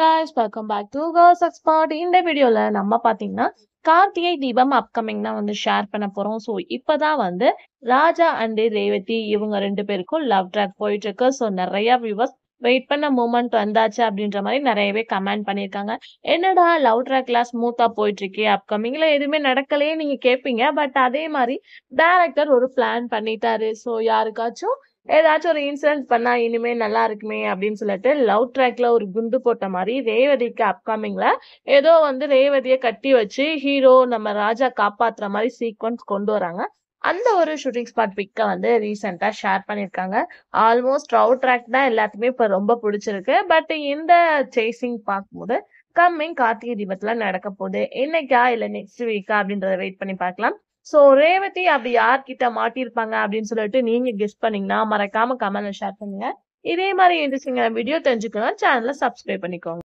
guys, welcome back to Girls Expert. இந்த வீடியோல நம்ம பாத்தீங்கன்னா கார்த்திகை தீபம் அப்கமிங் தான் வந்து ஷேர் பண்ண போறோம். ஸோ இப்பதான் வந்து ராஜா அண்ட் ரேவதி இவங்க ரெண்டு பேருக்கும் லவ் ட்ராக் போயிட்டு இருக்கு. ஸோ நிறைய வியூவர்ஸ் வெயிட் பண்ண மூமெண்ட் வந்தாச்சு அப்படின்ற மாதிரி நிறையவே கமெண்ட் பண்ணியிருக்காங்க. என்னடா லவ் ட்ராக்லாம் ஸ்மூத்தா போயிட்டு இருக்கே, அப்கமிங்ல எதுவுமே நடக்கலையே நீங்க கேட்பீங்க. பட் அதே மாதிரி டைரக்டர் ஒரு பிளான் பண்ணிட்டாரு. ஸோ யாருக்காச்சும் ஏதாச்சும் ஒரு இன்சிடென்ட் பண்ணா இனிமே நல்லா இருக்குமே அப்படின்னு சொல்லிட்டு லவ் ட்ராக்ல ஒரு குண்டு போட்ட மாதிரி ரேவதிக்கு அப்கமிங்ல ஏதோ வந்து ரேவதியை கட்டி வச்சு ஹீரோ நம்ம ராஜா காப்பாத்துற மாதிரி சீக்வன்ஸ் கொண்டு வராங்க. அந்த ஒரு ஷூட்டிங் ஸ்பாட் பிக்க வந்து ரீசெண்டா ஷேர் பண்ணிருக்காங்க. ஆல்மோஸ்ட் லவ் ட்ராக் தான் எல்லாத்துக்குமே இப்ப ரொம்ப பிடிச்சிருக்கு. பட் இந்த சேசிங் பார்க்கும்போது கம்மிங் கார்த்திகை தீபத்துல நடக்க போகுது. இன்னைக்கா இல்ல நெக்ஸ்ட் வீக்கா அப்படின்றத வெயிட் பண்ணி பார்க்கலாம். சோ ரேவதி அப்படி யார்கிட்ட மாட்டிருப்பாங்க அப்படின்னு சொல்லிட்டு நீங்க கெஸ் பண்ணீங்கன்னா மறக்காம கமெண்ட்ல ஷேர் பண்ணுங்க. இதே மாதிரி இன்ட்ரெஸ்டிங்கான வீடியோ தெரிஞ்சுக்கலாம் சேனலை சப்ஸ்கிரைப் பண்ணிக்கோங்க.